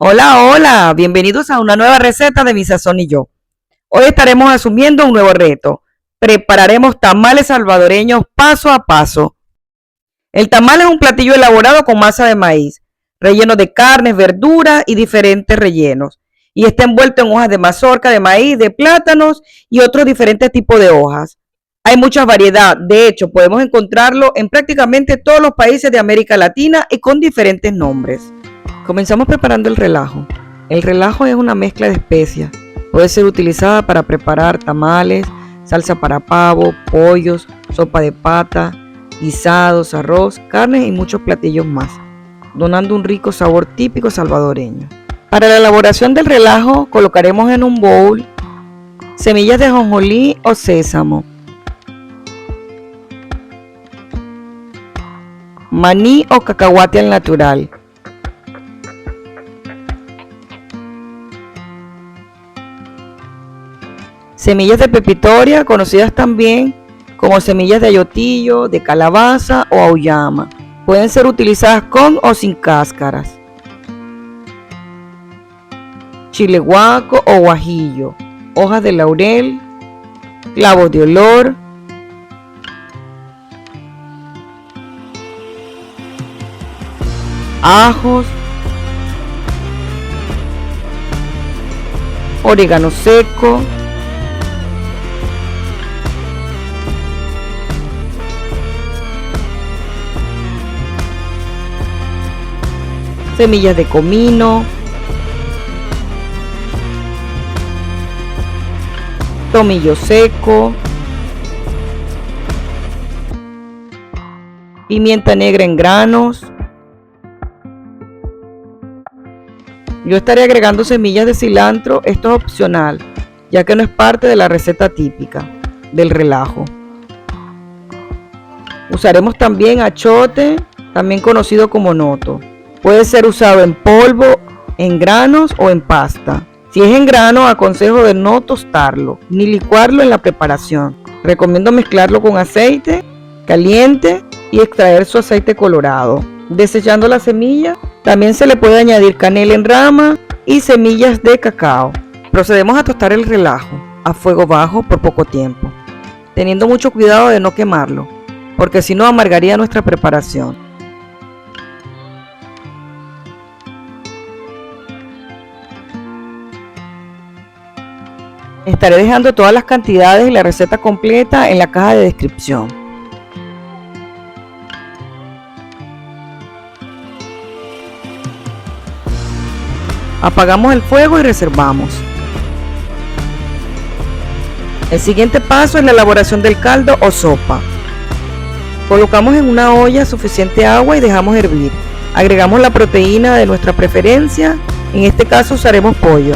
Hola, hola, bienvenidos a una nueva receta de Mi Sazón y Yo. Hoy estaremos asumiendo un nuevo reto. Prepararemos tamales salvadoreños paso a paso. El tamal es un platillo elaborado con masa de maíz, relleno de carnes, verduras y diferentes rellenos, y está envuelto en hojas de mazorca, de maíz, de plátanos y otros diferentes tipos de hojas. Hay mucha variedad, de hecho podemos encontrarlo en prácticamente todos los países de América Latina y con diferentes nombres. Comenzamos preparando el relajo. El relajo es una mezcla de especias. Puede ser utilizada para preparar tamales, salsa para pavo, pollos, sopa de pata, guisados, arroz, carnes y muchos platillos más, donando un rico sabor típico salvadoreño. Para la elaboración del relajo colocaremos en un bowl semillas de ajonjolí o sésamo, maní o cacahuate al natural, semillas de pepitoria, conocidas también como semillas de ayotillo, de calabaza o auyama. Pueden ser utilizadas con o sin cáscaras. Chile guaco o guajillo, hojas de laurel, clavos de olor, ajos, orégano seco, semillas de comino, tomillo seco, pimienta negra en granos. Yo estaré agregando semillas de cilantro, esto es opcional, ya que no es parte de la receta típica del relajo. Usaremos también achote, también conocido como noto. Puede ser usado en polvo, en granos o en pasta. Si es en grano, aconsejo de no tostarlo ni licuarlo en la preparación. Recomiendo mezclarlo con aceite caliente y extraer su aceite colorado. Desechando la semilla, también se le puede añadir canela en rama y semillas de cacao. Procedemos a tostar el relajo a fuego bajo por poco tiempo, teniendo mucho cuidado de no quemarlo, porque si no amargaría nuestra preparación. Estaré dejando todas las cantidades y la receta completa en la caja de descripción. Apagamos el fuego y reservamos. El siguiente paso es la elaboración del caldo o sopa. Colocamos en una olla suficiente agua y dejamos hervir. Agregamos la proteína de nuestra preferencia, en este caso usaremos pollo.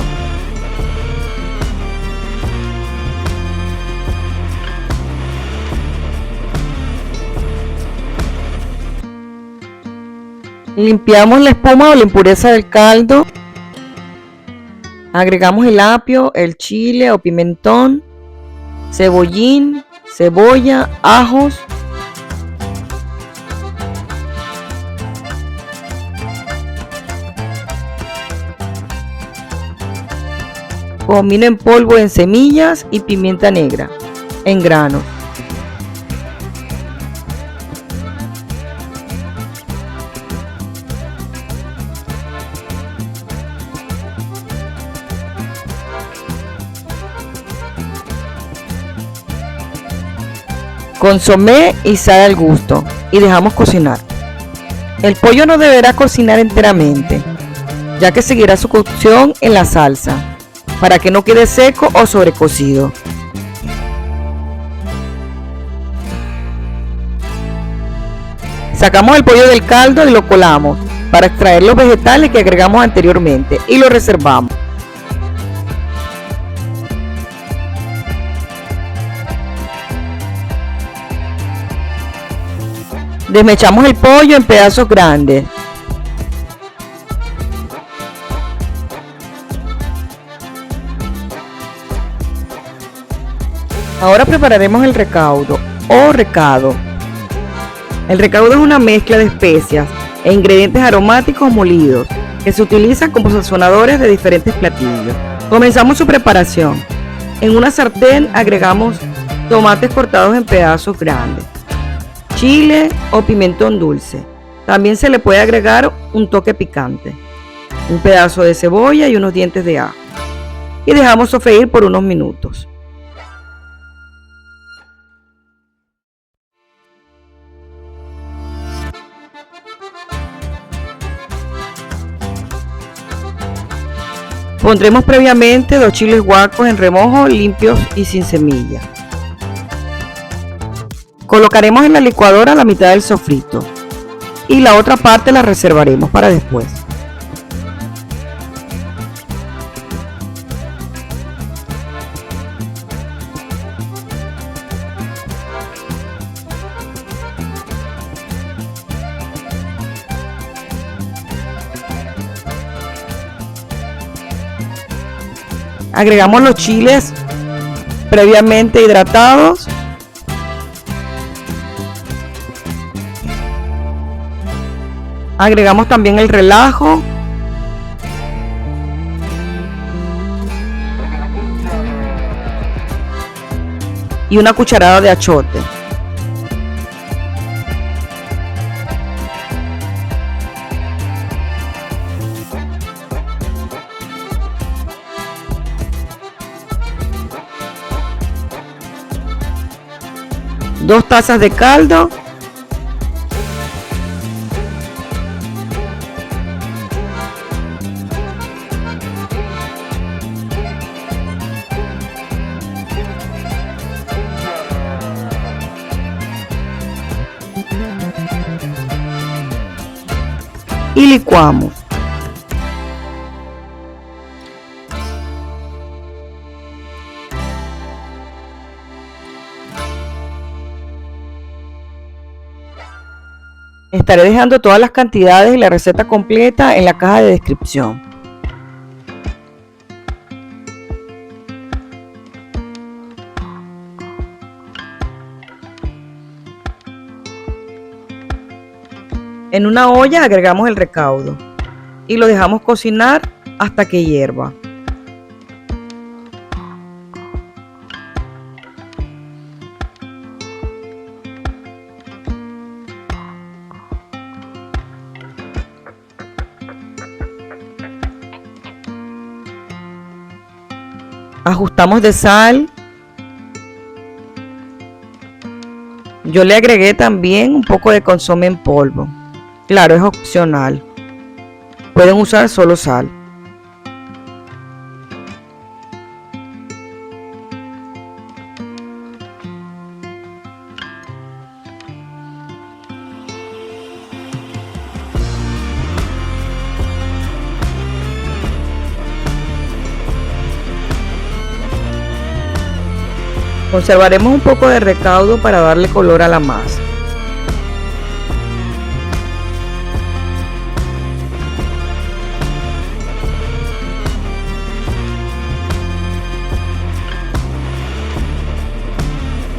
Limpiamos la espuma o la impureza del caldo. Agregamos el apio, el chile o pimentón, cebollín, cebolla, ajos. Comino en polvo en semillas y pimienta negra en granos. Consomé y sal al gusto y dejamos cocinar. El pollo no deberá cocinar enteramente, ya que seguirá su cocción en la salsa, para que no quede seco o sobrecocido. Sacamos el pollo del caldo y lo colamos para extraer los vegetales que agregamos anteriormente y lo reservamos. Desmechamos el pollo en pedazos grandes. Ahora prepararemos el recaudo o recado. El recaudo es una mezcla de especias e ingredientes aromáticos molidos que se utilizan como sazonadores de diferentes platillos. Comenzamos su preparación. En una sartén agregamos tomates cortados en pedazos grandes, chile o pimentón dulce. También se le puede agregar un toque picante, un pedazo de cebolla y unos dientes de ajo. Y dejamos sofreír por unos minutos. Pondremos previamente 2 chiles guacos en remojo, limpios y sin semilla. Colocaremos en la licuadora la mitad del sofrito y la otra parte la reservaremos para después. Agregamos los chiles previamente hidratados. Agregamos también el relajo. Y una cucharada de achiote. Dos tazas de caldo. Y licuamos. Estaré dejando todas las cantidades y la receta completa en la caja de descripción. En una olla agregamos el recaudo y lo dejamos cocinar hasta que hierva. Ajustamos de sal. Yo le agregué también un poco de consomé en polvo. Claro, es opcional. Pueden usar solo sal. Conservaremos un poco de recaudo para darle color a la masa.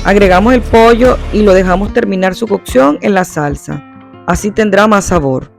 Agregamos el pollo y lo dejamos terminar su cocción en la salsa. Así tendrá más sabor.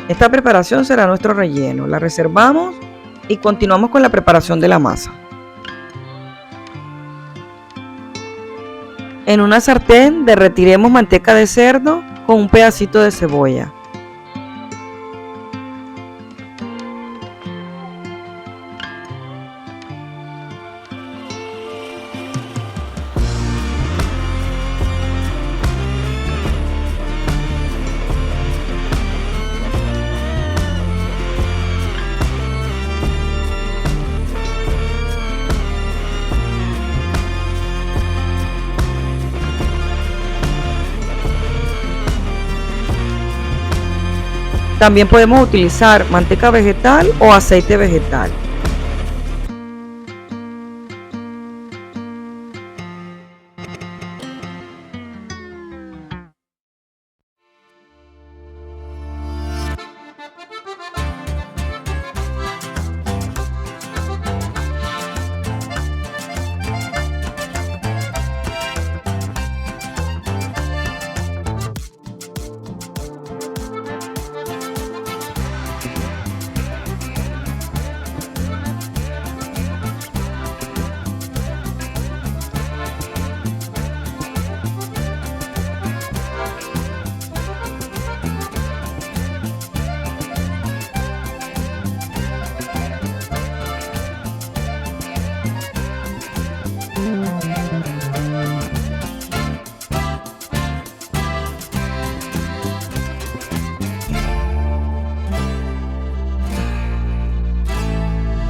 Esta preparación será nuestro relleno. La reservamos y continuamos con la preparación de la masa. En una sartén derretiremos manteca de cerdo con un pedacito de cebolla. También podemos utilizar manteca vegetal o aceite vegetal.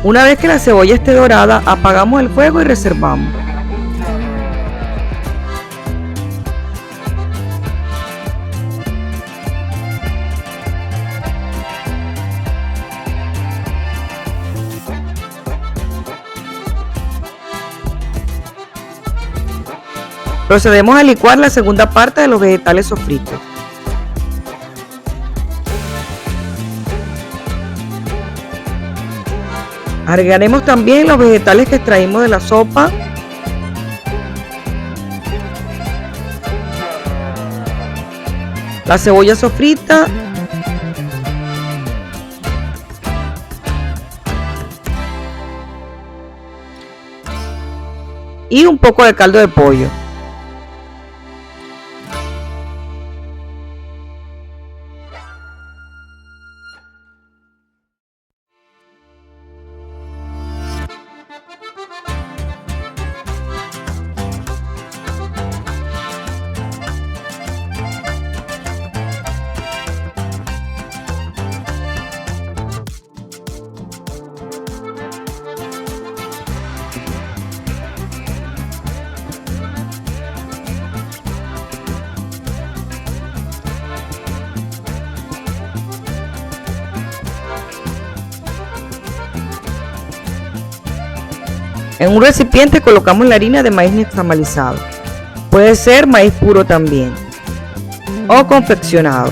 Una vez que la cebolla esté dorada, apagamos el fuego y reservamos. Procedemos a licuar la segunda parte de los vegetales sofritos. Agregaremos también los vegetales que extraímos de la sopa. La cebolla sofrita. Y un poco de caldo de pollo. En un recipiente colocamos la harina de maíz nixtamalizado. Puede ser maíz puro también o confeccionado.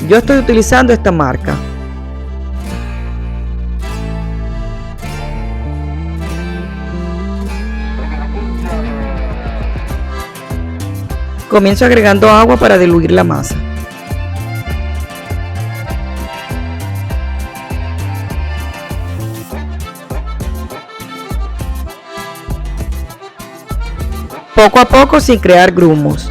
Yo estoy utilizando esta marca. Comienzo agregando agua para diluir la masa. Poco a poco sin crear grumos.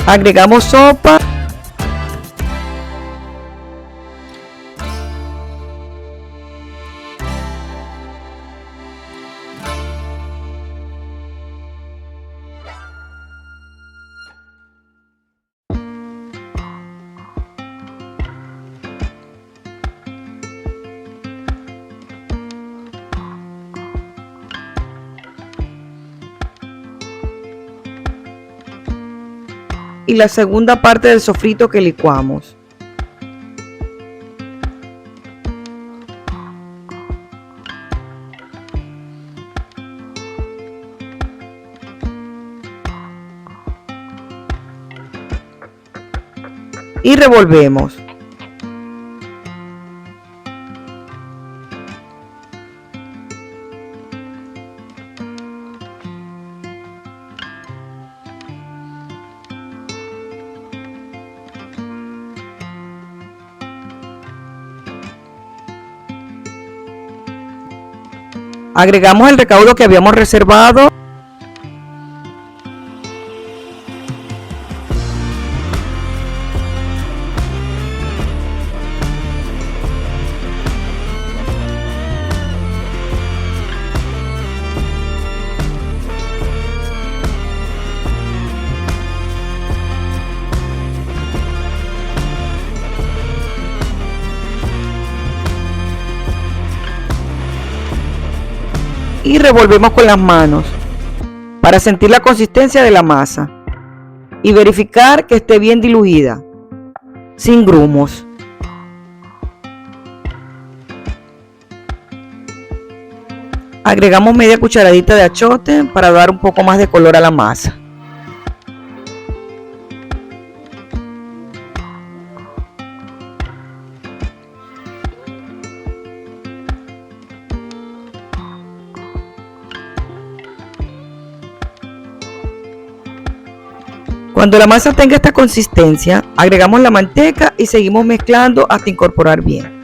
Agregamos sopa. Y la segunda parte del sofrito que licuamos. Y revolvemos. Agregamos el recaudo que habíamos reservado. y revolvemos con las manos para sentir la consistencia de la masa y verificar que esté bien diluida, sin grumos. Agregamos media cucharadita de achiote para dar un poco más de color a la masa. Cuando la masa tenga esta consistencia, agregamos la manteca y seguimos mezclando hasta incorporar bien.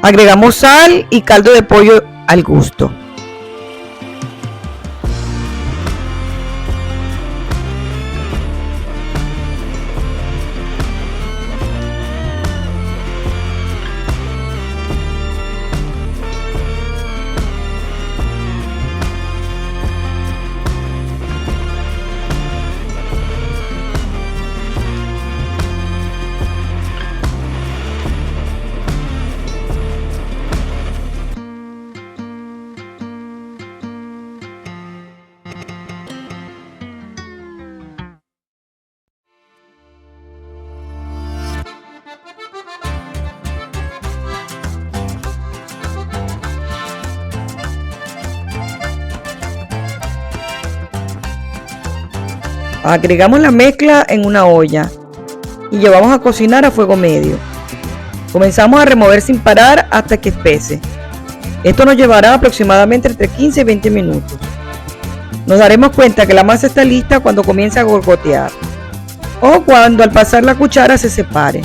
Agregamos sal y caldo de pollo al gusto. Agregamos la mezcla en una olla y llevamos a cocinar a fuego medio. Comenzamos a remover sin parar hasta que espese. Esto nos llevará aproximadamente entre 15 y 20 minutos. Nos daremos cuenta que la masa está lista cuando comienza a gorgotear o cuando al pasar la cuchara se separe.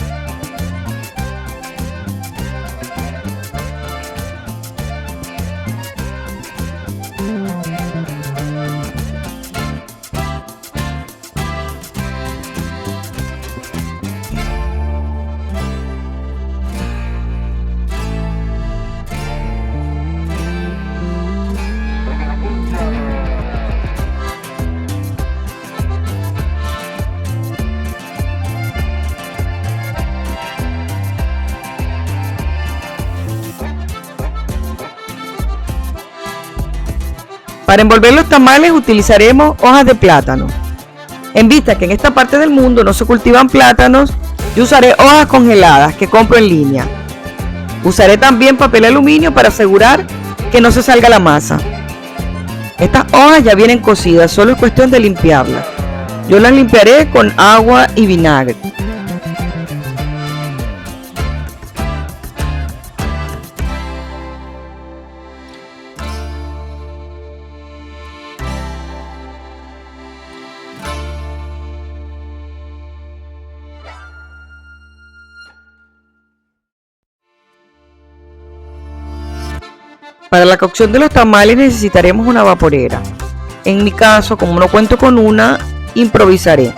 Para envolver los tamales utilizaremos hojas de plátano. En vista que en esta parte del mundo no se cultivan plátanos, yo usaré hojas congeladas que compro en línea. Usaré también papel aluminio para asegurar que no se salga la masa. Estas hojas ya vienen cocidas, solo es cuestión de limpiarlas. Yo las limpiaré con agua y vinagre. Para la cocción de los tamales necesitaremos una vaporera. En mi caso, como no cuento con una, improvisaré.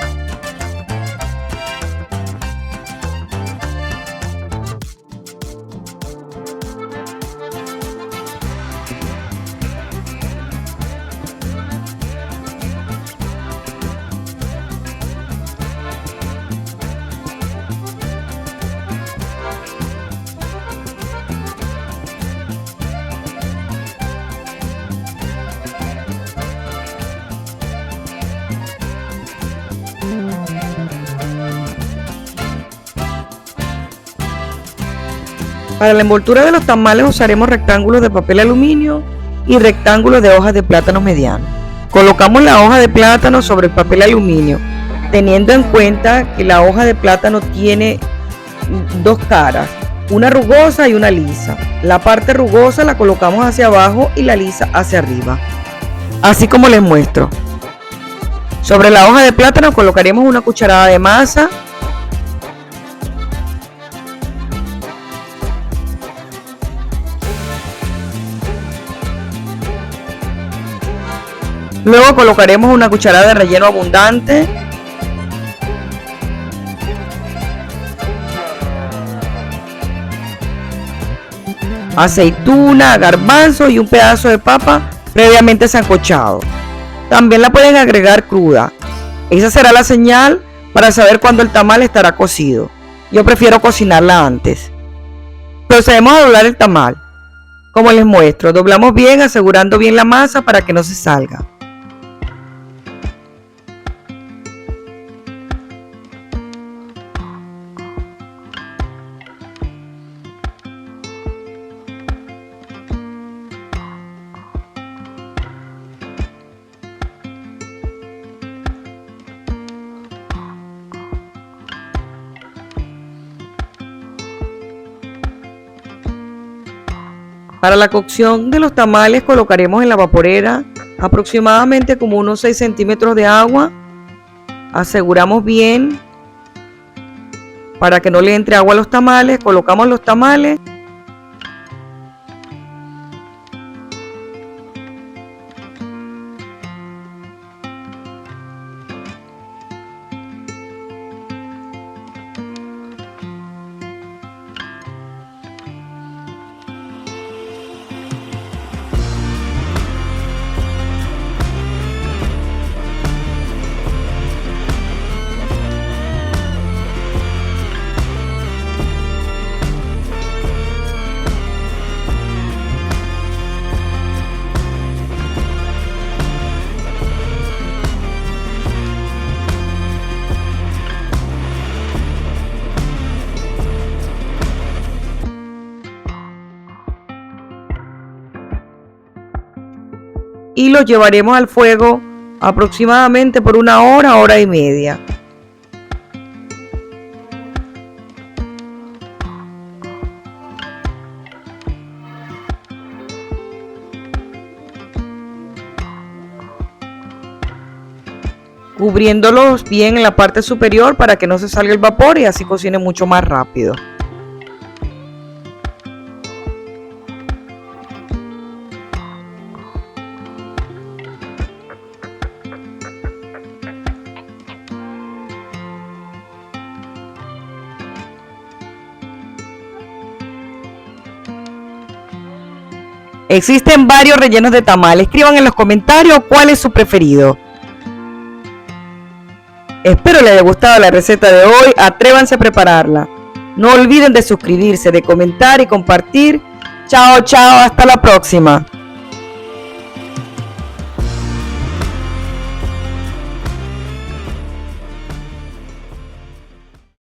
Para la envoltura de los tamales usaremos rectángulos de papel aluminio y rectángulos de hojas de plátano mediano. Colocamos la hoja de plátano sobre el papel aluminio, teniendo en cuenta que la hoja de plátano tiene dos caras, una rugosa y una lisa. La parte rugosa la colocamos hacia abajo y la lisa hacia arriba, así como les muestro. Sobre la hoja de plátano colocaremos una cucharada de masa, luego colocaremos una cucharada de relleno abundante, aceituna, garbanzo y un pedazo de papa previamente sancochado. También la pueden agregar cruda. Esa será la señal para saber cuándo el tamal estará cocido. Yo prefiero cocinarla antes. Procedemos a doblar el tamal. Como les muestro, doblamos bien asegurando bien la masa para que no se salga. Para la cocción de los tamales colocaremos en la vaporera aproximadamente como unos 6 centímetros de agua. Aseguramos bien para que no le entre agua a los tamales. Colocamos los tamales. Y los llevaremos al fuego aproximadamente por una hora, hora y media. Cubriéndolos bien en la parte superior para que no se salga el vapor y así cocine mucho más rápido. Existen varios rellenos de tamal. Escriban en los comentarios cuál es su preferido. Espero les haya gustado la receta de hoy. Atrévanse a prepararla. No olviden de suscribirse, de comentar y compartir. Chao, chao. Hasta la próxima.